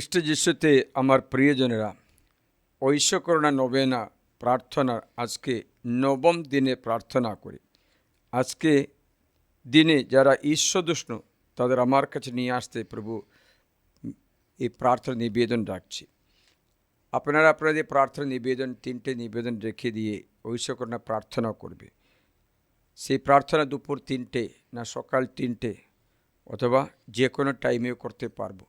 খ্রিস্ট যিশুতে আমার প্রিয়জনেরা, ঐশ্বকরণা নবেনা প্রার্থনা আজকে নবম দিনে প্রার্থনা করি। আজকে দিনে যারা ঈশ্বরদুষ্ণ তাদের আমার কাছে নিয়ে আসতে প্রভু এই প্রার্থনা নিবেদন রাখছি। আপনারা আপনাদের প্রার্থনা নিবেদন তিনটে নিবেদন রেখে দিয়ে ঐশ্বকরণা প্রার্থনা করবে। সেই প্রার্থনা দুপুর 3টে না সকাল 3টে অথবা যে কোনো টাইমেও করতে পারবো।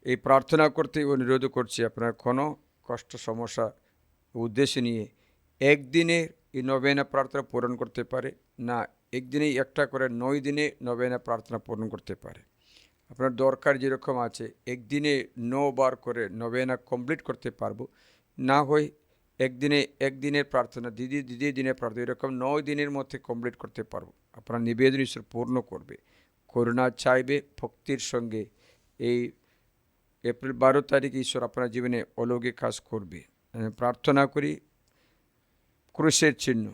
এই প্রার্থনা করতে অনুরোধ করছি, আপনার কোনো কষ্ট সমস্যা উদ্দেশ্য নিয়ে একদিনে এই নবেনা প্রার্থনা পূরণ করতে পারে না, একদিনে একটা করে 9 দিনে নবেনা প্রার্থনা পূরণ করতে পারে। আপনার দরকার যেরকম আছে একদিনে 9 বার করে নবেনা কমপ্লিট করতে পারবো, না হয় একদিনের প্রার্থনা দ্বিতীয় দিনের প্রার্থনা এরকম 9 দিনের মধ্যে কমপ্লিট করতে পারবো। আপনার নিবেদন ঈশ্বর পূর্ণ করবে, করুণা চাইবে ভক্তির সঙ্গে। এই এপ্রিল 12 তারিখ ঈশ্বর আপনার জীবনে অলৌকিক কাজ করবে। প্রার্থনা করি ক্রুশের চিহ্ন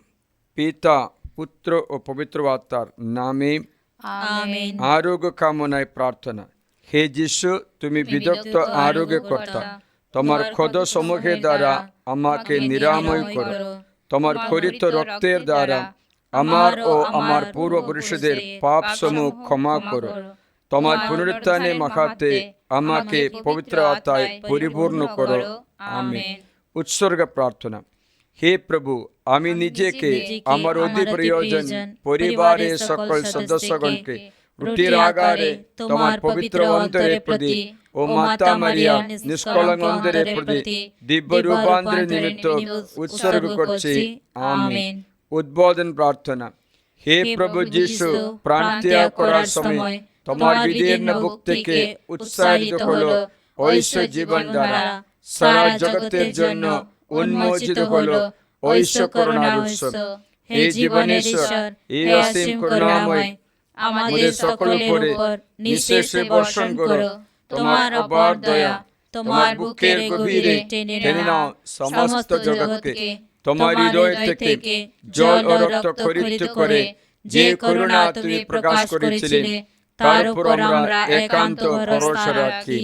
পিতা পুত্র ও পবিত্র আত্মার নামে আমেন। আরোগ্য কামনায় প্রার্থনা। হে যিশু, তুমি বিদগ্ধ আরোগ্য কর্তা, তোমার ক্ষত সম্মুখের দ্বারা আমাকে নিরাময় করো। তোমার খরিত রক্তের দ্বারা আমার ও আমার পূর্বপুরুষদের পাপ সমূহ ক্ষমা করো। তোমার পুনরুত্থানে মাহাতে আমাকে পবিত্র আত্মায় পরিপূর্ণ করো। আমেন। উৎসর্গ প্রার্থনা। হে প্রভু, আমি নিজেকে, আমার অতি প্রিয়জন পরিবারের সকল সদস্যগণকে রুটির আগারে তোমার পবিত্র অন্তরের প্রতি ও মাতা মারিয়া নিষ্কলঙ্ক অন্তরের প্রতি দিব্য রূপান্তরের নিমিত্ত উৎসর্গ করছি। আমেন। উদ্বোধন প্রার্থনা। হে প্রভু যিশু, প্রাণ ত্যাগ করার সময় তোমার বিদীর্ণ বুক থেকে উৎসাহিত হলো ঐশ্বর জীবন দ্বারা সারা জগতের জন্য উন্মোচিত হলো ঐশ্বর করুণার উৎস। হে জীবনেশ্বর, এই অসীম করুণাময় আমাদের সকলের উপরে নিঃশেষে বর্ষণ করো তোমার অপার দয়া। তোমার বুকের গভীরে টেনে নাও সমস্ত জগৎকে। তোমার হৃদয় থেকে জল ও রক্ত খরিত করে যে করুণা তুমি প্রকাশ করেছিলে তার উপর আমরা একান্ত ভরসা রাখি।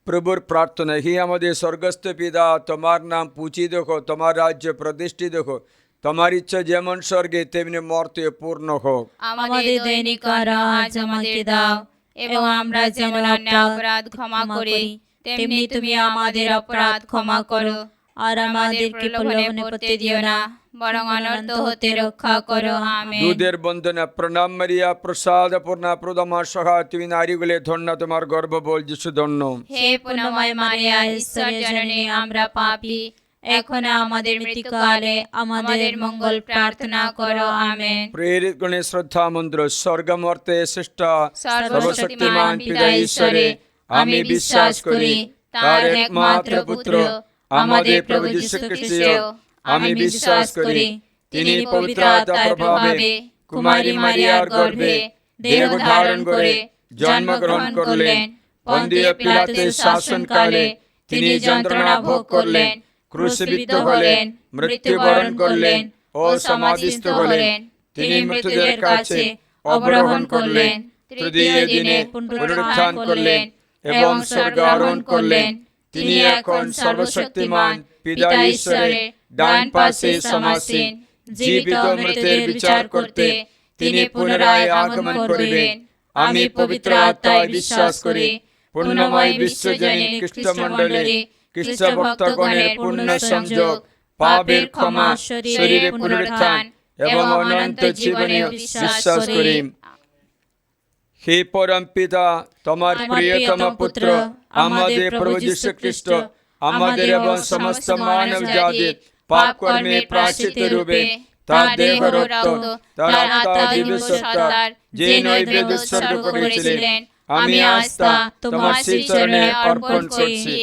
প্রভুর প্রার্থনা। হে আমাদের স্বর্গস্থ পিতা, তোমার নাম পূজিত হোক, তোমার রাজ্য প্রতিষ্ঠিত হোক, তোমার ইচ্ছা যেমন স্বর্গে তেমনি মর্তে পূর্ণ হোক। আমাদের দৈনিক আহার আজ আমাদের দাও, এবং আমরা যেমন অন্যায় অপরাধ ক্ষমা করি তেমনি তুমি আমাদের অপরাধ ক্ষমা করো। আর আমাদেরকে প্রলোভনে পড়তে দিও না, বরং অনর্থ হতে রক্ষা করো। আমেন। দুধের বন্দনা। প্রণাম মারিয়া, প্রসাদ পূর্ণা প্রদমা সহা, তুমি নারীগুলো ধন্য, তোমার গর্ভফল যিশু ধন্য। হে পুণ্যময় মারিয়া, ঈশ্বর জননী, আমরা পাপী, এখন আমাদের মৃত্যুকালে আমাদের মঙ্গল প্রার্থনা করো। আমেন। প্রেরিত গণে শ্রদ্ধা মন্ত্র। স্বর্গমর্তে শ্রেষ্ঠ সর্বশক্তিমান পিতা ঈশ্বরে আমি বিশ্বাস করি, তার একমাত্র পুত্র আমাদের প্রভু যীশু খ্রিস্টেও আমি বিশ্বাস করি। তিনি পবিত্র আত্মার প্রভাবে কুমারী মারিয়ার গর্ভে দেহ ধারণ করে জন্মগ্রহণ করলেন। পন্তীয় পিলাতের শাসনকালে তিনি যন্ত্রণা ভোগ করলেন, ক্রুশবিদ্ধ হলেন, মৃত্যুবরণ করলেন ও সমাধিস্থ হলেন। তিনি মৃতদের কাছে অবরোহণ করলেন, তৃতীয় দিনে পুনরুত্থান করলেন এবং স্বর্গে আরোহণ করলেন। তিনি এখন সর্বশক্তিমান পিতা ঈশ্বরের ডান পাশে সমাসীন। জীবিত মৃতের বিচার করতে তিনি পুনরায় আগমন করিবেন। আমি পবিত্র আত্মায় বিশ্বাস করি, পুণ্যময় বিশ্বজনীন খ্রিস্টমণ্ডলী, খ্রিস্ট ভক্তগণের পূর্ণ সংযোগ, পাপের ক্ষমা, শরীরে পুনরুত্থান এবং অনন্ত জীবনেও বিশ্বাস করি। হে পরম পিতা, তোমার প্রিয়তম পুত্র আমাদের প্রভু যীশু খ্রিস্ট আমাদের এবং সমস্ত মানব জাতির পাপ কর্মে প্রায়শ্চিত্ত রূপে তার দেহ রক্ত, তার আত্মা দিব্য সত্তার যে নৈবেদ্য উৎসর্গ করেছিলেন, আমি আজ তা তোমার শ্রীচরণে অর্পণ করছি।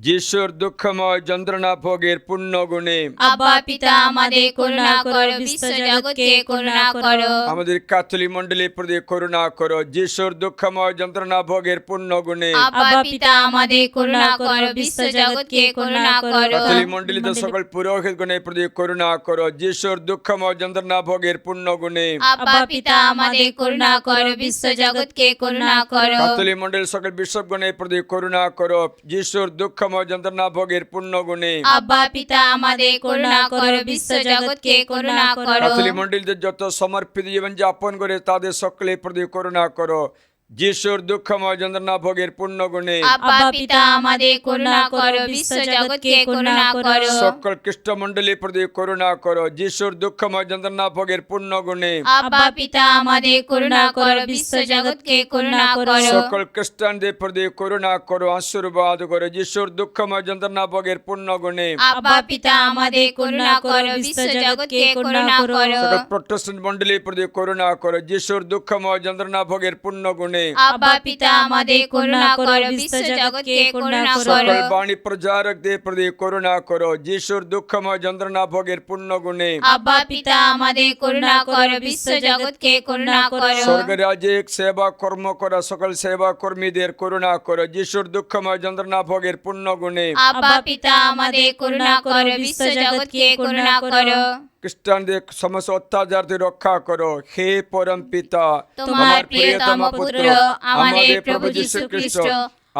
যিশুর দুঃখময় যন্ত্রণা ভোগের পুণ্য গুণে আব্বা পিতা আমাদের করুণা করো, বিশ্ব জগৎকে করুণা করো। আমাদের ক্যাথলিক মণ্ডলীর প্রতি করুণা করো, যিশুর দুঃখময় যন্ত্রণা ভোগের পুণ্য গুণে আব্বা পিতা আমাদের করুণা করো, বিশ্ব জগৎকে করুণা করো। ক্যাথলিক মণ্ডলীতে সকল পুরোহিত গণের প্রতি করুণা করো, যিশুর দুঃখময় যন্ত্রণা ভোগের পুণ্য গুণে আব্বা পিতা আমাদের করুণা করো, বিশ্ব জগৎকে করুণা করো। ক্যাথলিক মণ্ডলীর সকল বিশপ গণের প্রতি করুণা করো, যিশুর দুঃখময় যন্ত্রণা ভোগের পুণ্য গুণে আব্বা পিতা আমাদের করুণা করো, বিশ্ব জগৎকে করুণা করো। ক্যাথলিক মণ্ডলীতে যত সমর্পিত জীবন যাপন করে তাদের সকলের প্রতি করুণা করো, যিশুর দুঃখময় যন্ত্রণা ভোগের পুণ্য গুণে আব্বা পিতা আমাদের করুণা করো, বিশ্ব জগৎকে করুণা করো। সকল খ্রিস্ট মণ্ডলীর প্রতি করুণা করো, যিশুর দুঃখময় যন্ত্রণা ভোগের পুণ্য গুণে আব্বা পিতা আমাদের করুণা করো, বিশ্ব জগৎকে করুণা করো। সকল খ্রিস্টানদের প্রতি করুণা করো, আশীর্বাদ করো, যিশুর দুঃখময় যন্ত্রণা ভোগের পুণ্য গুণে আব্বা পিতা আমাদের করুণা করো, বিশ্ব জগৎকে করুণা করো। সকল প্রটেস্ট্যান্ট মণ্ডলীর প্রতি করুণা করো, যিশুর দুঃখময় যন্ত্রণা ভোগের পুণ্য গুণে আব্বা পিতা আমাদের করুণা করো, বিশ্ব জগৎকে করুণা সকল করো। বাণী প্রচারকদের প্রতি করুণা করো, যিশুর দুঃখময় যন্ত্রণা ভোগের পুণ্য গুণে আব্বা পিতা আমাদের করুণা করো, বিশ্ব জগৎকে করুণা করো। স্বর্গরাজ্যে সেবা কর্ম করা সকল সেবা কর্মীদের করুণা করো, যিশুর দুঃখময় যন্ত্রণা ভোগের পুণ্য গুণে আব্বা পিতা আমাদের করুণা করো, বিশ্ব জগৎকে করুণা করো। খ্রিস্টানদের সমস্ত অত্যাচারদের রক্ষা করো, হে পরম পিতা তোমার প্রিয়তম পুত্র আমাদের প্রভু যীশু খ্রিস্ট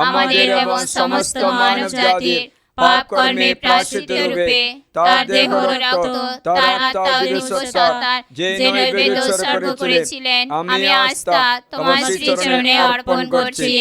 আমাদের এবং সমস্ত মানব জাতির পাপ কর্মে প্রায়শ্চিত্ত রূপে তার দেহ রক্ত তার আত্মা ও দিবসত্তার যে নৈবেদ্য উৎসর্গ করেছিলেন, আমি আজ তা তোমার শ্রীচরণে অর্পণ করছি।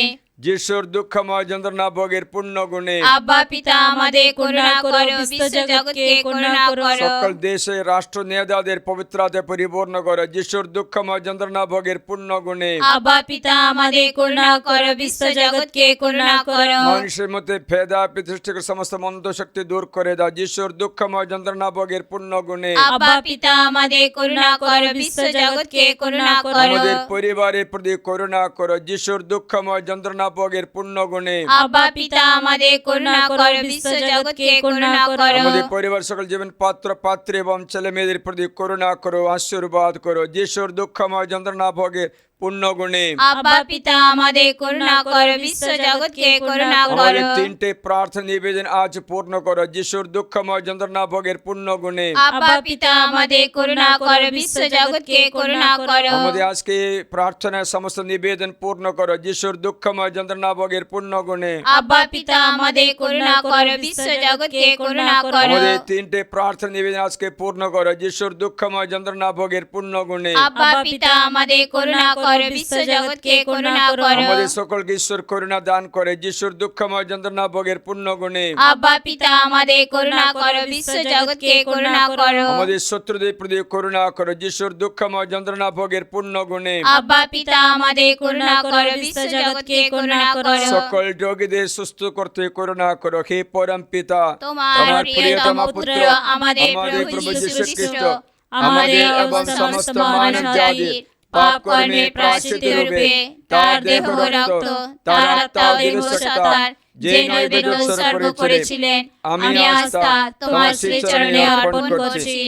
যিশুর দুঃখময় যন্ত্রণা ভোগের পুণ্য গুণে আব্বা পিতা আমাদের করুণা করো, বিশ্ব জগৎকে করুণা করো। সকল দেশে রাষ্ট্র নেতাদের পবিত্রতায় পরিপূর্ণ করো, যিশুর দুঃখময় যন্ত্রণা ভোগের পুণ্য গুণে আব্বা পিতা আমাদের করুণা করো, বিশ্ব জগৎকে করুণা করো। মানুষের মধ্যে ভেদা প্রতিষ্ঠিত সমস্ত মন্দ শক্তি দূর করে দাও, যিশুর দুঃখময় যন্ত্রণা ভোগের পুণ্য গুণে আব্বা পিতা আমাদের করুণা করো, বিশ্ব জগৎকে করুণা করো। আমাদের পরিবারের প্রতি করুণা করো, যিশুর দুঃখময় যন্ত্রণা ভোগের পুণ্য গুণে আব্বা পিতা আমাদের করুণা করো, বিশ্ব জগৎকে করুণা করো। আমাদের পরিবার সকল জীবন পাত্র পাত্রী এবং ছেলে মেয়েদের প্রতি করুণা করো, আশীর্বাদ করো, যিশুর দুঃখময় যন্ত্রণা ভোগের পুণ্য গুণে আব্বা পিতা আমাদের করুণা করো, বিশ্ব জগৎকে করুণা আমাদের করো। তিনটে প্রার্থনা নিবেদন আজ পূর্ণ করো, যিশুর দুঃখময় যন্ত্রণা ভোগের পুণ্য গুণে আব্বা পিতা আমাদের করুণা করো, বিশ্ব জগৎকে করুণা করো। আমাদের আজকে প্রার্থনার সমস্ত নিবেদন পূর্ণ করো, যিশুর দুঃখময় যন্ত্রণা ভোগের পুণ্য গুণে আব্বা পিতা আমাদের করুণা করো, বিশ্ব জগৎকে করুণা করো। আমাদের তিনটে প্রার্থনা নিবেদন আজকে পূর্ণ করো, যিশুর দুঃখময় যন্ত্রণা ভোগের পুণ্য গুণে আব্বা পিতা আমাদের করুণা করো, বিশ্ব জগৎকে করুণা করো। আমাদের সকলকে ঈশ্বর করুণা দান করে, যিশুর দুঃখময় যন্ত্রণা ভোগের পুণ্য গুণে আব্বা পিতা আমাদের করুণা করো, বিশ্ব জগৎকে করুণা করো। আমাদের শত্রুদের প্রতি করুণা করো, যিশুর দুঃখময় যন্ত্রণা ভোগের পুণ্য গুণে আব্বা পিতা আমাদের করুণা করো, বিশ্ব জগৎকে করুণা করো। সকল রোগীদের সুস্থ করতে করুণা করো, হে পরম পিতা তোমার প্রিয়তম পুত্র আমাদের প্রভু যীশু খ্রিস্ট আমাদের এবং সমস্ত মানব জাতির পাপ কর্মে প্রায়শ্চিত্ত রূপে তার দেহ রক্ত তার আত্মা ও দিবসত্তার যে নৈবেদ্য উৎসর্গ করেছিলেন, আমি আজ তা তোমার শ্রীচরণে অর্পণ করছি।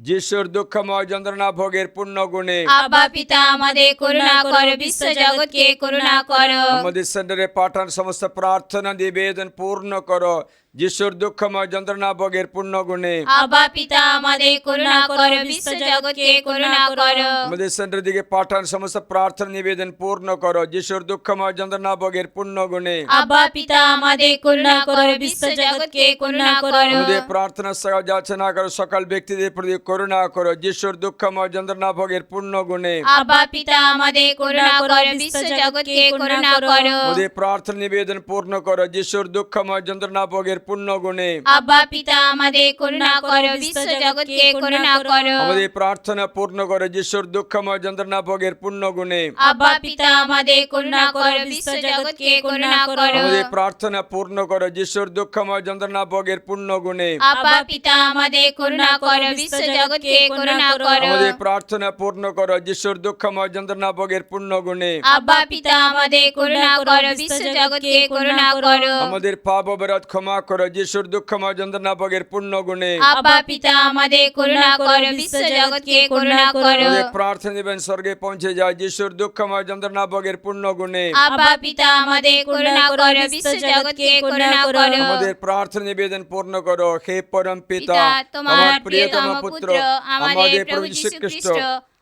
যিশুর দুঃখময় যন্ত্রণা ভোগের পুণ্য গুণে আব্বা পিতা আমাদের করুণা করো, বিশ্ব জগৎকে করুণা করো। আমাদের সেন্টারে পাঠান সমস্ত প্রার্থনা নিবেদন পূর্ণ করো, যিশুর দুঃখময় যন্ত্রণা ভোগের পুণ্য গুণে আব্বা পিতা আমাদের করুণা করো, বিশ্ব জগৎকে করুণা করো। আমাদের সেন্টার দিকে পাঠান সমস্ত প্রার্থনা নিবেদন পূর্ণ করো, যিশুর দুঃখময় যন্ত্রণা ভোগের পুণ্য গুণে আব্বা পিতা আমাদের করুণা করো, বিশ্ব জগৎকে করুণা করো। আমাদের প্রার্থনা সেবা যাচ্ছে না করো, সকল ব্যক্তিদের প্রতি করুণা করো, যিশুর দুঃখময় যন্ত্রণা ভোগের পুণ্য গুণে আব্বা পিতা আমাদের করুণা করো, বিশ্ব জগৎকে করুণা করো। আমাদের প্রার্থনা নিবেদন পূর্ণ করো, যিশুর দুঃখময় যন্ত্রণা ভোগের পূর্ণ গুণে আব্বা পিতা আমাদের করুণা করো, বিশ্ব জগৎকে করুণা করো। আমাদের প্রার্থনা পূর্ণ করো যিশুর দুঃখময় যন্ত্রণা ভোগের পূর্ণ গুণে আব্বা পিতা আমাদের করুণা করো, বিশ্ব জগৎকে করুণা করো। আমাদের প্রার্থনা পূর্ণ করো যিশুর দুঃখময় যন্ত্রণা ভোগের পূর্ণ গুণে আব্বা পিতা আমাদের করুণা করো, বিশ্ব জগৎকে করুণা করো। আমাদের প্রার্থনা পূর্ণ করো যিশুর দুঃখময় যন্ত্রণা ভোগের পূর্ণ গুণে আব্বা পিতা আমাদের করুণা করো, বিশ্ব জগৎকে করুণা করো। আমাদের পাপ অপরাধ ক্ষমা করো যিশুর দুঃখময় যন্ত্রণা ভোগের পূর্ণ গুণে আব্বা পিতা আমাদের করুণা করো, বিশ্ব জগৎকে করুণা করো। আমাদের প্রার্থনা দিবেন স্বর্গে পৌঁছে যায় যিশুর দুঃখময় যন্ত্রণা ভোগের পূর্ণ গুণে আব্বা পিতা আমাদের করুণা করো, বিশ্ব জগৎকে করুণা করো। আমাদের প্রার্থনা নিবেদন পূর্ণ করো হে পরম পিতা, পিতা, তোমার প্রিয়তম পুত্র আমাদের প্রভু যীশু খ্রিস্ট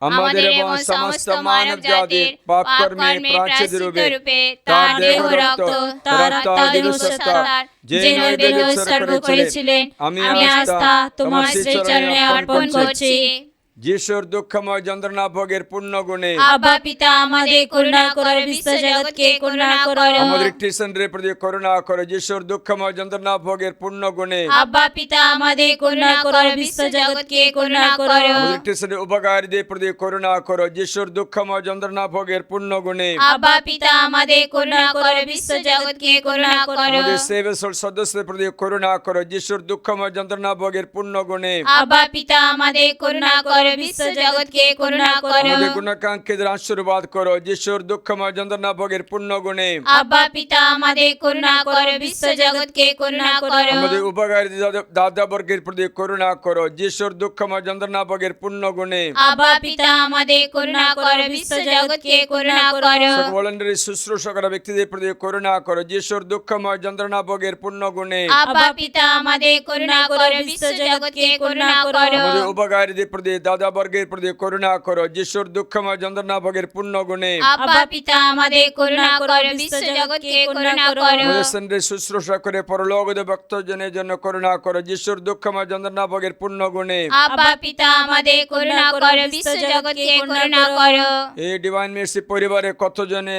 আমাদের এবং সমস্ত মানব জাতির পাপ কর্মে প্রায়শ্চিত্ত রূপে তার দেহ রক্ত তার আত্মা সত্তার যে নৈবেদ্য উৎসর্গ করেছিলেন, আমি আস্থা তোমার শ্রীচরণে অর্পণ করছি। যিশুর দুঃখময় যন্ত্রণা ভোগের পূর্ণ গুণে আব্বা পিতা আমাদের করুণা করো, বিশ্ব জগৎকে করুণা করো। আমাদের খ্রিস্টানদের প্রতি করুণা করো যিশুর দুঃখময় যন্ত্রণা ভোগের পূর্ণ গুণে আব্বা পিতা আমাদের করুণা করো, বিশ্ব জগৎকে করুণা করো। আমাদের খ্রিস্টানের উপকারীদের প্রতি করুণা করো যিশুর দুঃখময় যন্ত্রণা ভোগের পূর্ণ গুণে আব্বা পিতা আমাদের করুণা করো, বিশ্ব জগৎকে করুণা করো। আমাদের সেবক সদস্যদের প্রতি করুণা করো যিশুর দুঃখময় যন্ত্রণা ভোগের পূর্ণ গুণে আব্বা পিতা আমাদের করুণা করো, বিশ্ব জগৎকে করুণা করো। আমাদের গুণাকাঙ্ক্ষীদের আশীর্বাদ করো যিশুর দুঃখময় যন্ত্রণা ভোগের পূর্ণ গুণে আব্বা পিতা আমাদের করুণা করো, বিশ্ব জগৎকে করুণা করো। আমাদের উপকারী দাদা বর্গের প্রতি করুণা করো যিশুর দুঃখময় যন্ত্রণা ভোগের পূর্ণ গুণে আব্বা পিতা আমাদের করুণা করো, বিশ্ব জগৎকে করুণা করো। ভলান্টারি শুশ্রূষা করা ব্যক্তিদের প্রতি করুণা করো যিশুর দুঃখময় যন্ত্রণা ভোগের পূর্ণ গুণে আব্বা পিতা আমাদের করুণা করো, বিশ্ব জগৎকে করুণা করো। আমাদের উপকারীদের প্রতি দাদা বর্গের প্রতি করুণা করো যিশুর দুঃখময় যন্ত্রণা ভোগের পূর্ণ গুণে আব্বা পিতা আমাদের করুণা করো, বিশ্ব জগৎকে করুণা করো। আমাদের সন্ধ্যে শুশ্রূষা করে পরলোকীয় ভক্তজনের জন্য করুণা করো যিশুর দুঃখময় যন্ত্রণা ভোগের পূর্ণ গুণে আব্বা পিতা আমাদের করুণা করো, বিশ্ব জগৎকে করুণা করো। এই ডিভাইন মের্সি পরিবারে কতজনে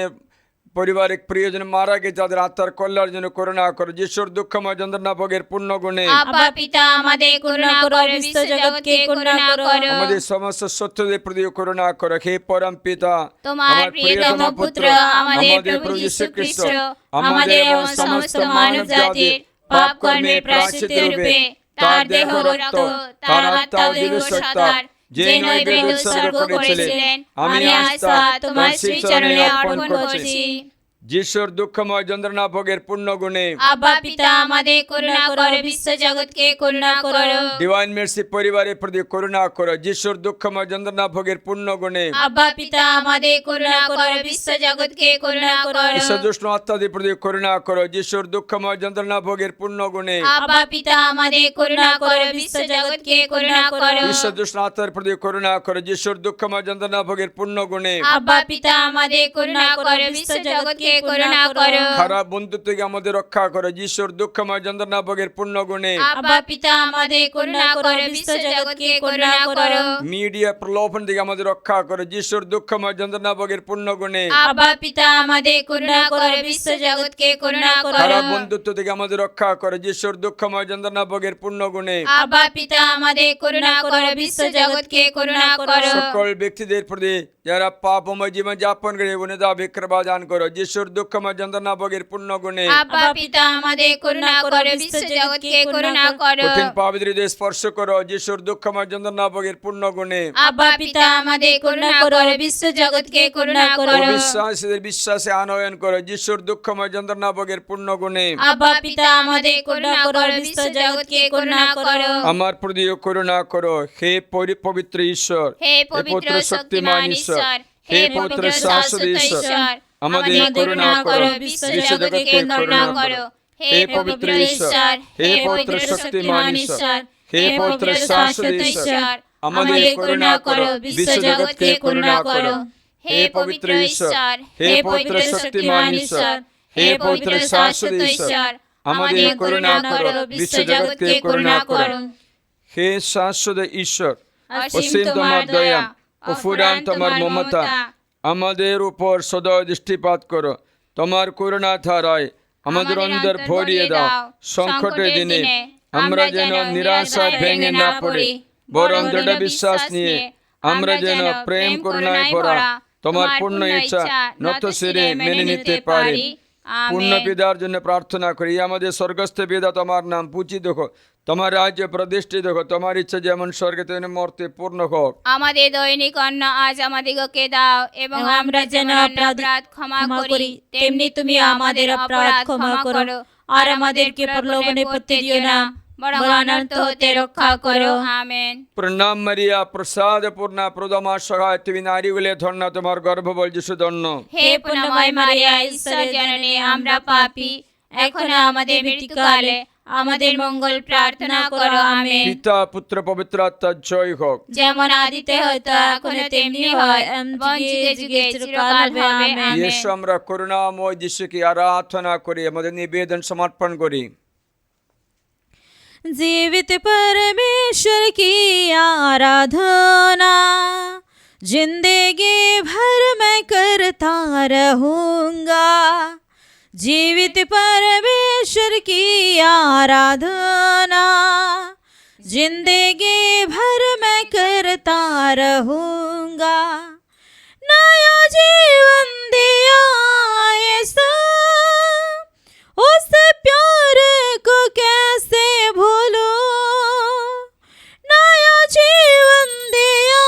পারিবারিক প্রিয়জন মারা গেছে তাদের আত্মার কল্যাণের জন্য করুণা করো যিশুর দুঃখময় যন্ত্রণা ভোগের পূর্ণ গুণে আব্বা পিতা আমাদের করুণা করো, বিশ্ব জগৎকে করুণা করো। আমাদের সমস্ত শত্রুদের প্রতি করুণা করো হে পরম পিতা, তোমার প্রিয়তম পুত্র আমাদের প্রভু যীশু খ্রিস্ট আমাদের এবং সমস্ত মানব জাতির পাপ কর্মের প্রায়শ্চিত্ত রূপে তার দেহ রক্ত তার আত্মা সত্তার যে নৈবেদ্য উৎসর্গ করেছিলেন, আমি আস্থা তোমার শ্রীচরণে অর্পণ করছি। যিশুর দুঃখময় যন্ত্রণা ভোগের পূর্ণ গুণে আব্বা পিতা আমাদের করুণা করো, বিশ্ব জগৎকে করুণা করো। ডিভাইন মের্সি পরিবারের প্রতি করুণা করো যিশুর দুঃখময় যন্ত্রণা ভোগের পূর্ণ গুণে আব্বা পিতা আমাদের করুণা করো, বিশ্ব জগৎকে করুণা করো। ঈশ্বর দুষ্ট আত্মাদের প্রতি করুণা করো যিশুর দুঃখময় যন্ত্রণা ভোগের পূর্ণ গুণে আব্বা পিতা আমাদের করুণা করো, বিশ্ব জগৎকে করুণা করো। ঈশ্বর দুষ্ট আত্মার প্রতি করুণা করো যিশুর দুঃখময় যন্ত্রণা ভোগের পূর্ণ গুণে আব্বা পিতা আমাদের করুণা করো, বিশ্ব জগৎকে করুণা করো। খারাপ বন্ধু থেকে আমাদের রক্ষা করো যিশুর দুঃখময় যন্ত্রণা ভোগের পূর্ণ গুণে আব্বা পিতা আমাদের করুণা করো, বিশ্ব জগৎকে করুণা করো। মিডিয়া প্রলোভন থেকে আমাদের রক্ষা করো যিশুর দুঃখময় যন্ত্রণা ভোগের পূর্ণ গুণে আব্বা পিতা আমাদের করুণা করো, বিশ্ব জগৎকে করুণা করো। খারাপ বন্ধুত্ব থেকে আমাদের রক্ষা করো যিশুর দুঃখময় যন্ত্রণা ভোগের পূর্ণ গুণে আব্বা পিতা আমাদের করুণা করো, বিশ্ব জগৎকে করুণা করো। সকল ব্যক্তিদের প্রতি যারা পাপময় জীবন যাপন করে উন্নতা বিক্রবা দান করো যিশুর দুঃখময় যন্ত্রণা ভোগের পূর্ণ গুণে আব্বা পিতা আমাদের করুণা করো, বিশ্ব জগৎকে করুণা করো। কঠিন পাপীদের হৃদয় স্পর্শ করো যিশুর দুঃখময় যন্ত্রণা ভোগের পূর্ণ গুণে আব্বা পিতা আমাদের করুণা করো, বিশ্ব জগৎকে করুণা করো। বিশ্বাসীদের বিশ্বাসে আনয়ন করো যিশুর দুঃখময় যন্ত্রণা ভোগের পূর্ণ গুণে আব্বা পিতা আমাদের করুণা করো, বিশ্ব জগৎকে করুণা করো। আমার প্রতি করুণা করো হে পবিত্র ঈশ্বর, হে পবিত্র শক্তিমান ঈশ্বর, হে পবিত্র শাশ্বত ঈশ্বর, আমাদের করুণা করো, বিশ্ব জগৎকে করুণা করো। হে পবিত্র ঈশ্বর, হে পবিত্র শক্তিমান ঈশ্বর, হে পবিত্র শাশ্বত ঈশ্বর, আমাদের করুণা করো, বিশ্ব জগৎকে করুণা করো। হে পবিত্র ঈশ্বর, হে পবিত্র শক্তিমান ঈশ্বর, হে পবিত্র শাশ্বত ঈশ্বর, আমাদের করুণা করো, বিশ্ব জগৎকে করুণা করো। হে শাশ্বত ঈশ্বর, অসীম তোমার দয়া, অফুরান তোমার মমতা, আমাদের উপর সদয় দৃষ্টিপাত করো। তোমার করুণা ধারায় আমাদের অন্তর ভরিয়ে দাও। সংকটের দিনে আমরা যেন নিরাশায় ভেঙে না পড়ি, বরং দৃঢ় বিশ্বাস নিয়ে আমরা যেন প্রেম করুণায় ভরা তোমার পূর্ণ ইচ্ছা নত শিরে মেনে নিতে পারি। পূর্ণ পিতার জন্য প্রার্থনা করি। আমাদের স্বর্গস্থ পিতা, তোমার নাম পূজিত হোক, তোমার রাজ্য প্রতিষ্ঠিত হোক, তোমার ইচ্ছা যেমন স্বর্গে তেমনি মর্তে পূর্ণ হোক। আমাদের দৈনিক অন্ন আজ আমাদিগকে দাও, এবং আমরা যেন অপরাধ ক্ষমা করি তেমনি তুমি আমাদের অপরাধ ক্ষমা করো, আর আমাদেরকে প্রলোভনে পড়তে দিও না, বরং অনর্থ হতে রক্ষা করো। আমেন। প্রণাম মারিয়া, প্রসাদ পূর্ণ প্রদমা সহায়, তুমি নারীগুলে ধন্য, তোমার গর্ভফল যিশু ধন্য। হে পুণ্যময় মারিয়া, ঈশ্বর জননী, আমরা পাপী, এখন আমাদের মৃত্যুকালে আমাদের মঙ্গল প্রার্থনা করো। আমেন। পিতা পুত্র পবিত্র আত্মা জয় হোক। যেমন আদিতে হতো এখন তেমনি হয়, এবং যুগে যুগে চিরকাল হবে। আমেন। ইয়েশু, আমরা করুণাময় যিশুকে আরাধনা করি, আমাদের নিবেদন সমর্পণ করি। जीवित परमेश्वर की आराधना जिंदगी भर मैं करता रहूँगा। जीवित परमेश्वर की आराधना जिंदगी भर मैं करता रहूँगा। नया जीवन दिया यीशु, उस प्यार को कैसे भूलूं। नया जीवन दिया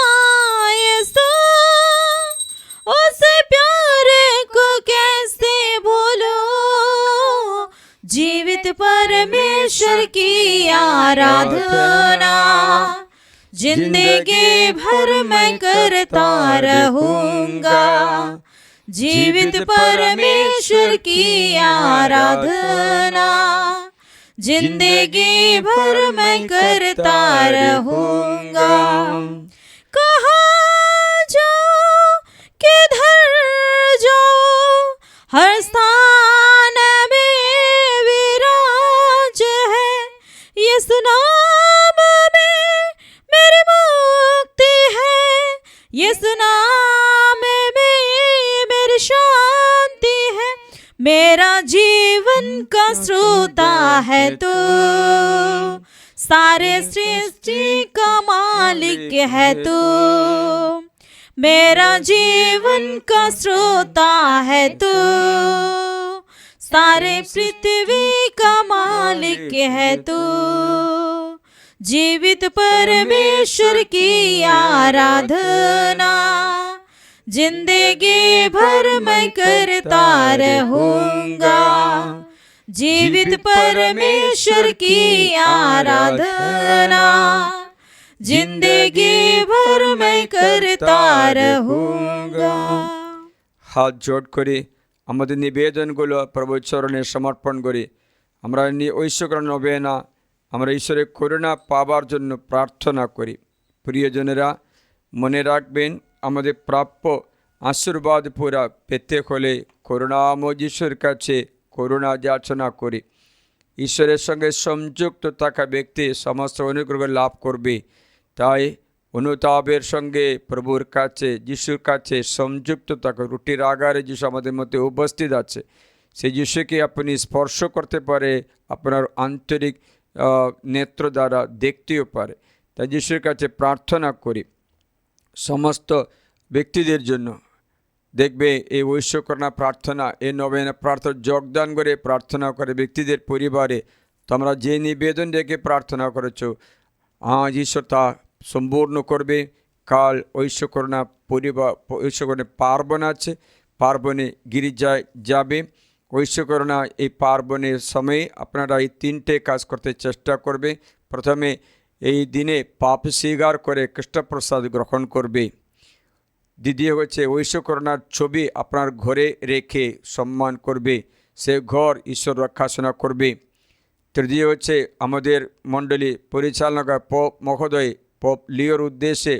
यीशु, उस प्यार को कैसे भूलूं। जीवित परमेश्वर की आराधना जिंदगी भर मैं करता रहूँगा। जीवित परमेश्वर की आराधना जिंदगी भर मैं करता रहूँगा। कहाँ जाओ किधर जाओ, हर स्थान में विराज है। यीशु नाम में मेरी मुक्ति है, यीशु नाम में मेरी शांति है। मेरा जीवन का श्रोता है तू, सारे सृष्टि का मालिक है तू। मेरा जीवन का श्रोता है तू, सारे पृथ्वी का मालिक है तू। जीवित परमेश्वर की आराधना जिंदगी भर मैं करता रहूँगा। जीवित परमेश्वर की आराधना जिंदगी भर मैं करता रहूँगा। হাত জোট করে আমাদের নিবেদনগুলো প্রভুর চরণে সমর্পণ করি। আমরা ঐশ্বর নবেনা আমরা ঈশ্বরের করুণা পাবার জন্য প্রার্থনা করি। প্রিয়জনেরা, মনে রাখবেন, আমাদের প্রাপ্য আশীর্বাদ পুরা পেতে হলে করুণাময় ঈশ্বরের কাছে করুণা যাচনা করি। ঈশ্বরের সঙ্গে সংযুক্ত থাকা ব্যক্তি সমস্ত অনুগ্রহ লাভ করবে। তাই অনুতাপের সঙ্গে প্রভুর কাছে, যিশুর কাছে সংযুক্ত থাকা। রুটির আগারে যিশু আমাদের মধ্যে উপস্থিত আছে। সেই যিশুকে আপনি স্পর্শ করতে পারে, আপনার আন্তরিক নেত্র দ্বারা দেখতেও পারে। তাই যিশুর কাছে প্রার্থনা করি সমস্ত ব্যক্তিদের জন্য। দেখবে এই ঐশ্বর্যকরণা প্রার্থনা, এই নবেনা প্রার্থনা যোগদান করে প্রার্থনা করে ব্যক্তিদের পরিবারে তোমরা যে নিবেদন রেখে প্রার্থনা করেছো, আজ ঈশ্বর তা সম্পূর্ণ করবে। কাল ঐশ্বর্যকরণা পরিবার ঐশ্বর্যকরণে পার্বণ আছে, পার্বণে গির্জায় যাবে। ঐশ্বর্যকরণা এই পার্বণের সময়ে আপনারা এই তিনটে কাজ করতে চেষ্টা করবে। প্রথমে এই দিনে পাপ স্বীকার করে খ্রিস্টপ্রসাদ গ্রহণ করবে। দ্বিতীয় হচ্ছে ঐশ্বর্যকরণার ছবি আপনার ঘরে রেখে সম্মান করবে, সে ঘর ঈশ্বর রক্ষাশোনা করবে। তৃতীয় হচ্ছে আমাদের মণ্ডলী পরিচালনা পোপ মহোদয় পোপ লিওর উদ্দেশ্যে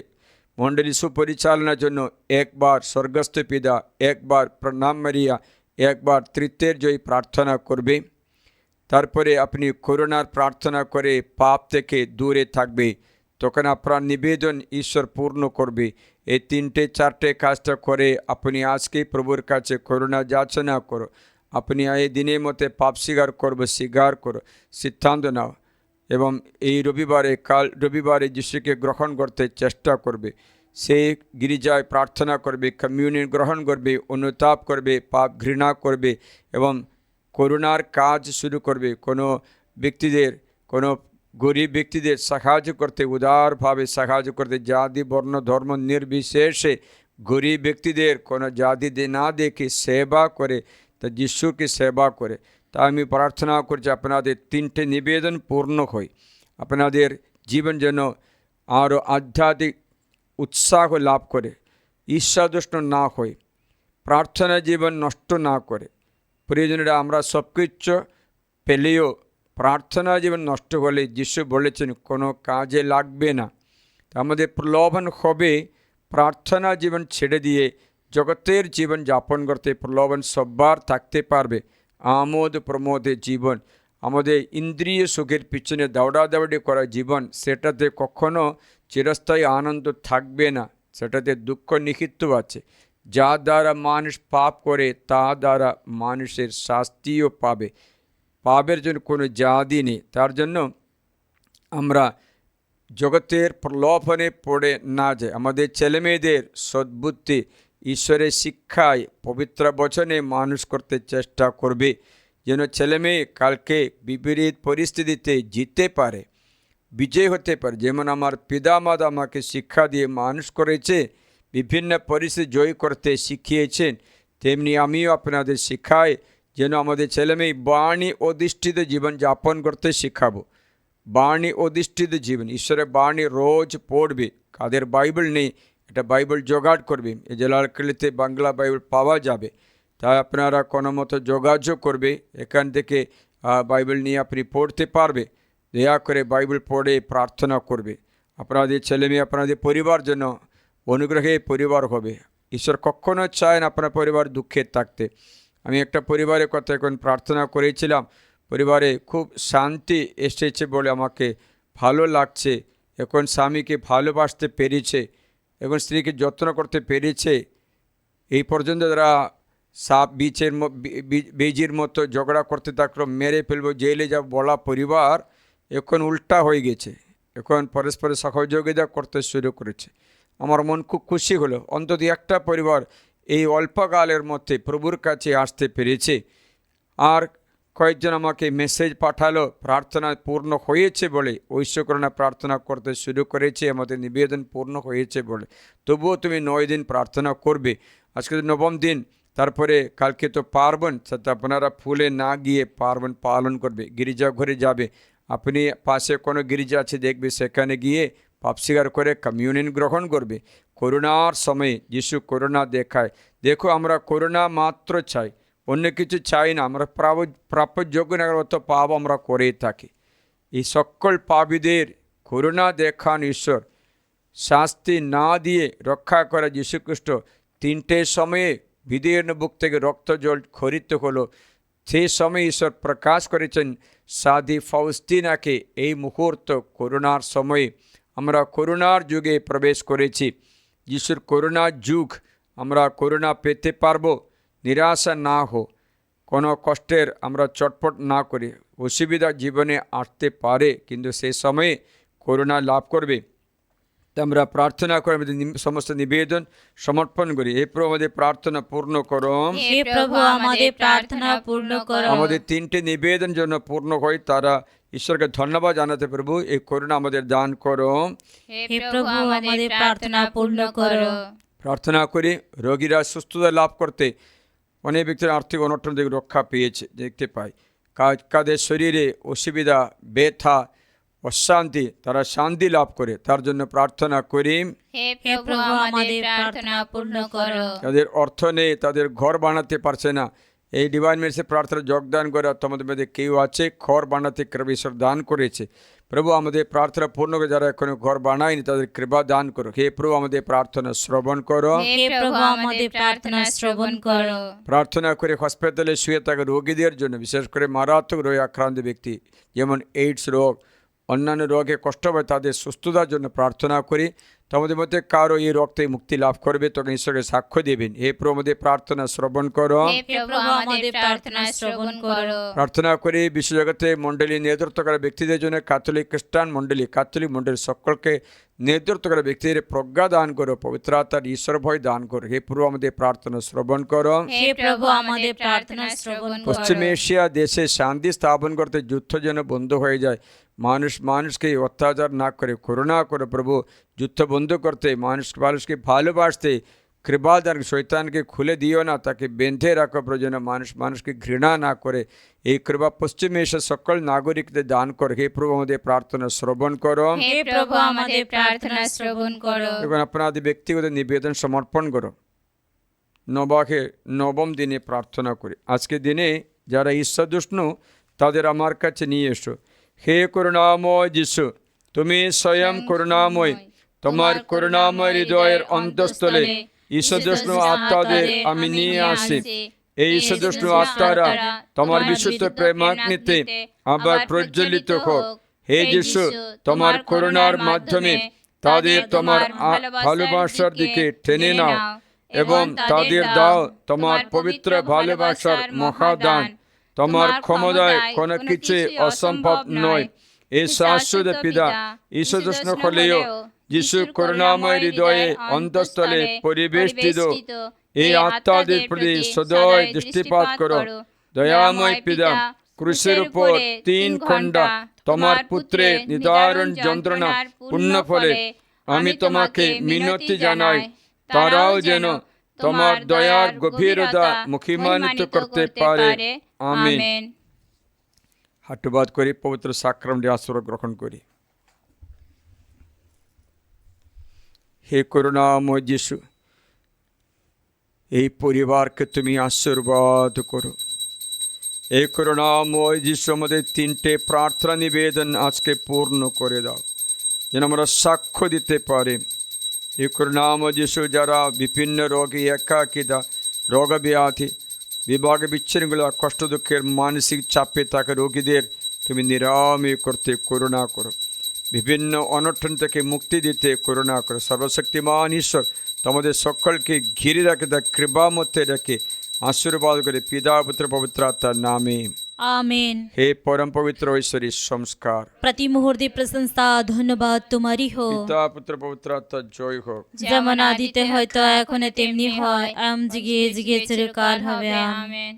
মণ্ডলী সুপরিচালনার জন্য একবার স্বর্গস্থ পিতা, একবার প্রণাম মারিয়া, একবার তৃতীয়ের জয় প্রার্থনা করবে। তারপরে আপনি করুণার প্রার্থনা করে পাপ থেকে দূরে থাকবে। তখন আপনার নিবেদন ঈশ্বর পূর্ণ করবে। এই তিনটে চারটে কাজটা করে আপনি আজকেই প্রভুর কাছে করুণা যাচনা করো। আপনি এই দিনের মধ্যে পাপ স্বীকার করো সিদ্ধান্ত নাও এবং এই রবিবারে যিশুকে গ্রহণ করতে চেষ্টা করবে। সে গির্জায় প্রার্থনা করবে, কমিউনিয়ন গ্রহণ করবে, অনুতাপ করবে, পাপ ঘৃণা করবে এবং করুণার কাজ শুরু করবে। কোনো গরিব ব্যক্তিদের সাহায্য করতে, উদারভাবে সাহায্য করতে, জাতি বর্ণ ধর্ম নির্বিশেষে গরিব ব্যক্তিদের কোনো জাতি না দেখে সেবা করে, তা যিশুকে সেবা করে। তা আমি প্রার্থনা করছি আপনাদের 3টে নিবেদন পূর্ণ হয়, আপনাদের জীবন যেন আরও আধ্যাত্মিক উৎসাহ লাভ করে, ঈর্ষাদুষ্ট না হয়, প্রার্থনা জীবন নষ্ট না করে। প্রিয়জনেরা, আমরা সব কিছু পেলেও প্রার্থনা জীবন নষ্ট হলে যিশু বলেছেন কোনো কাজে লাগবে না। আমাদের প্রলোভন হবে প্রার্থনা জীবন ছেড়ে দিয়ে জগতের জীবন যাপন করতে। প্রলোভন সববার থাকতে পারবে, আমোদ প্রমোদে জীবন, আমাদের ইন্দ্রিয় সুখের পিছনে দৌড়াদৌড়ি করা জীবন, সেটাতে কখনো চিরস্থায়ী আনন্দ থাকবে না, সেটাতে দুঃখ নিহিত আছে। যা দ্বারা মানুষ পাপ করে তা দ্বারা মানুষের শাস্তিও পাবে, পাপের জন্য কোনো জাতি নেই। তার জন্য আমরা জগতের প্রলোভনে পড়ে না যায়, আমাদের ছেলেমেয়েদের সদ্বুদ্ধি ঈশ্বরের শিক্ষায় পবিত্র বচনে মানুষ করতে চেষ্টা করবে, যেন ছেলেমেয়ে কালকে বিপরীত পরিস্থিতিতে জিততে পারে, বিজয় হতে পারে। যেমন আমার পিতামাতা আমাকে শিক্ষা দিয়ে মানুষ করেছে, বিভিন্ন পরিস্থিতি জয় করতে শিখিয়েছেন, তেমনি আমিও আপনাদের শিখাই যেন আমাদের ছেলেমেয়ে বাণী অধিষ্ঠিত জীবন যাপন করতে শিখাবো। বাণী অধিষ্ঠিত জীবন, ঈশ্বরের বাণী রোজ পড়বে। কাদের বাইবেল নেই, এটা বাইবেল জোগাড় করবে, এই জেলারখালিতে বাংলা বাইবেল পাওয়া যাবে, তাই আপনারা কোনো মতো যোগাযোগ করবে, এখান থেকে বাইবেল নিয়ে আপনি পড়তে পারবে। দয়া করে বাইবেল পড়ে প্রার্থনা করবে। আপনাদের ছেলেমেয়ে আপনাদের পরিবার জন্য অনুগ্রহে পরিবার হবে। ঈশ্বর কখনো চায় না আপনার পরিবার দুঃখে থাকতে। আমি একটা পরিবারের কথা এখন প্রার্থনা করেছিলাম, পরিবারে খুব শান্তি এসেছে বলে আমাকে ভালো লাগছে। এখন স্বামীকে ভালোবাসতে পেরেছে, এখন স্ত্রীকে যত্ন করতে পেরেছে। এই পর্যন্ত তারা সাপ বীজের মতো ঝগড়া করতে থাকলো, মেরে ফেলবো, জেলে যাব বলা পরিবার এখন উল্টা হয়ে গেছে, এখন পরস্পর সহযোগিতা করতে শুরু করেছে। আমার মন খুব খুশি হলো, অন্তত একটা পরিবার এই অল্পকালের মধ্যে প্রভুর কাছে আসতে পেরেছে। আর কয়েকজন আমাকে মেসেজ পাঠালো প্রার্থনা পূর্ণ হয়েছে বলে, ঐশ্বকরণা প্রার্থনা করতে শুরু করেছে, আমাদের নিবেদন পূর্ণ হয়েছে বলে। তবুও তুমি 9 দিন প্রার্থনা করবে, আজকে 9ম দিন, তারপরে কালকে তো পার্বণ, সাথে আপনারা ফুলে না গিয়ে পার্বণ পালন করবে, গির্জা ঘরে যাবে। আপনি পাশে কোনো গির্জা আছে দেখবে, সেখানে গিয়ে পাপ স্বীকার করে কমিউনিয়ন গ্রহণ করবে। করোনার সময়ে যিশু করোনা দেখায়। দেখো, আমরা করোনা মাত্র চাই, অন্য কিছু চাই না। আমরা প্রাপ্যযোগ্য না অত পাপ আমরা করেই থাকি। এই সকল পাপীদের করুণা দেখান ঈশ্বর, শাস্তি না দিয়ে রক্ষা করা যীশুখ্রিস্ট 3টে সময়ে বিদীর্ণ বুক থেকে রক্ত জল খরিত হলো। সেই সময় ঈশ্বর প্রকাশ করেছেন সাধী ফাউস্টিনাকে, এই মুহূর্ত করোনার সময়ে আমরা করোনার যুগে প্রবেশ করেছি। যিশুর করোনার যুগ, আমরা করোনা পেতে পারবো। নিরাশা না হো, কোনো কষ্টের আমরা চটপট না করি। অসুবিধা জীবনে আসতে পারে, কিন্তু সেই সময়ে করোনা লাভ করবে। তো আমরা প্রার্থনা করে আমাদের সমস্ত নিবেদন সমর্পণ করি। হে প্রভু, আমাদের প্রার্থনা পূর্ণ করো। হে প্রভু, আমাদের প্রার্থনা পূর্ণ করো। আমাদের 3টে নিবেদন জন্য পূর্ণ হয়, তারা ঈশ্বরকে ধন্যবাদ জানাতে প্রভু এই করুণা আমাদের দান করো। হে প্রভু, আমাদের প্রার্থনা পূর্ণ করো। প্রার্থনা করি রোগীরা সুস্থতা লাভ করতে, অনেক ব্যক্তির আর্থিক অনটন থেকে রক্ষা পেয়েছে দেখতে পাই। কাদের শরীরে অসুবিধা, ব্যথা, অশান্তি, তারা শান্তি লাভ করে, তার জন্য প্রার্থনা করি। হে প্রভু, আমাদের প্রার্থনা পূর্ণ করো। তাদের অর্থ নেই, তাদের ঘর বানাতে পারছে না, এই ডিভাইন মেসে প্রার্থনা যোগদান করে তোমাদের মধ্যে কেউ আছে ঘর বানাতে কৃপা ঈশ্বর দান করেছে। প্রভু, আমাদের প্রার্থনা পূর্ণ করে যারা এখনো ঘর বানায়নি তাদের কৃপা দান করো। হে প্রভু, আমাদের প্রার্থনা শ্রবণ করো। হে প্রভু, আমাদের প্রার্থনা শ্রবণ করো। প্রার্থনা করে হসপিটালে শুয়ে থাকা রোগীদের জন্য, বিশেষ করে মারাত্মক রোগে আক্রান্ত ব্যক্তি যেমন এইডস রোগ, অন্যান্য রোগে কষ্ট হয়, তাদের সুস্থতার জন্য প্রার্থনা করি। তোমাদের মধ্যে কারো এই রক্তে মুক্তি লাভ করবে, তখন ঈশ্বরকে সাক্ষ্য দেবেন। হে প্রভু, আমাদের প্রার্থনা শ্রবণ করো। হে প্রভু, আমাদের প্রার্থনা শ্রবণ করো। প্রার্থনা করি বিশ্বজগতে মণ্ডলী নেতৃত্ব করা ব্যক্তিদের জন্য, ক্যাথলিক খ্রিস্টান মণ্ডলী, ক্যাথলিক মণ্ডলী সকলকে নেতৃত্ব করা ব্যক্তিদের প্রজ্ঞা দান করো, পবিত্র আত্মার ঈশ্বর ভয় দান করো। হে প্রভু, আমাদের প্রার্থনা শ্রবণ করো। হে প্রভু, আমাদের প্রার্থনা শ্রবণ করো। পশ্চিম এশিয়া দেশে শান্তি স্থাপন করতে যুদ্ধ যেন বন্ধ হয়ে যায়, মানুষকে অত্যাচার না করে করুণা করো প্রভু। যুদ্ধ বন্ধ করতে, মানুষকে ভালোবাসতে কৃপা দান, শৈতানকে খুলে দিও না, তাকে বেঁধে রাখো প্রভু, যেন মানুষকে ঘৃণা না করে। এই কৃপা পশ্চিম এশিয়ার সকল নাগরিকদের দান করো। হে প্রভু, আমাদের প্রার্থনা শ্রবণ করো। হে প্রভু, আমাদের প্রার্থনা শ্রবণ করো। এখন আপনাদের ব্যক্তিগত নিবেদন সমর্পণ করো। নবাকে নবম দিনে প্রার্থনা করি। আজকে দিনে যারা ঈশ্বরদুষ্ণু তাদের আমার কাছে নিয়ে এসো। হে করুণাময় যিশু, তুমি স্বয়ং করুণাময়। তোমার করুণাময় হৃদয়ের অন্তঃস্থলে ঈশ্বরদুষ্ণু আত্মাদের আমি নিয়ে আসি। এই ঈশ্বরদুষ্ণু আত্মারা তোমার বিশুদ্ধ প্রেমাগ্নিতে আবার প্রজ্বলিত হোক। হে যিশু, তোমার করুণার মাধ্যমে তাদের তোমার ভালোবাসার দিকে টেনে নাও এবং তাদের দাও তোমার পবিত্র ভালোবাসার মহাদান। তোমার ক্ষমতায় কোনো কিছু অসম্ভব নয়। এই শাশ্বত পিতা ঈশ্বরদুষ্ণু হলেও যিশু করুণাময় হৃদয়ে অন্তঃস্থলে পরিবেষ্টিত এই আত্মাদের প্রতি সদয় দৃষ্টিপাত করো। দয়াময় পিতা, ক্রুশের উপর 3 খণ্ডা তোমার পুত্রের নিদারুণ যন্ত্রণা পূর্ণ ফলে আমি তোমাকে মিনতি জানাই, তারাও যেন তোমার দয়ার গভীরতা মহিমান্বিত করতে পারে। আমেন। হাঁটুবাদ করি পবিত্র সাক্রামেন্টের আশীর্বাদ গ্রহণ করি। হে করুণাময় যিশু, এই পরিবারকে তুমি আশীর্বাদ করো। এই করুণাময় যিশু, আমাদের 3টে প্রার্থনা নিবেদন আজকে পূর্ণ করে দাও, যেন আমরা সাক্ষ্য দিতে পারি। এই করুণাময় যিশু, যারা বিভিন্ন রোগী, একাকিতা, রোগ ব্যাধি, বিভাগ বিচ্ছিন্নগুলো, কষ্ট দুঃখের মানসিক চাপে থাকা রোগীদের তুমি নিরাময় করতে করুণা করো। বিভিন্ন অনটন থেকে মুক্তি দিতে করুণা করো। সর্বশক্তিমান ঈশ্বর তোমাদের সকলকে ঘিরে রাখে, তার কৃপা মধ্যে রেখে আশীর্বাদ করে পিতা পুত্র পবিত্র আত্মার নামে आमीन। হে পরম পবিত্র ঐশ্বরিক সংস্কার, प्रति मुहूर्ते प्रशंसा धन्यवाद तुम्हारी हो। পিতা পুত্র পবিত্র আত্মার জয় হোক। যেমন আদিতে হয়তো এখন তেমনি হয়, এম জিগে জিগে চিরকাল হবে। आमीन।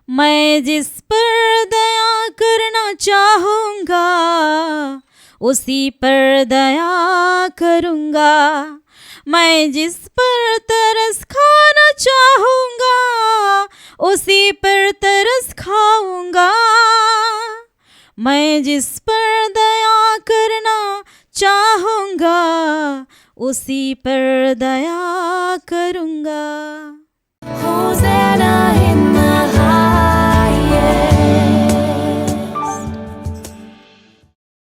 मैं जिस पर दया करना चाहूँगा उसी पर दया करूँगा। मैं जिस पर तरस खाना चाहूँगा उसी पर तरस खाऊँगा। मैं जिस पर दया करना चाहूँगा उसी पर दया करूँगा।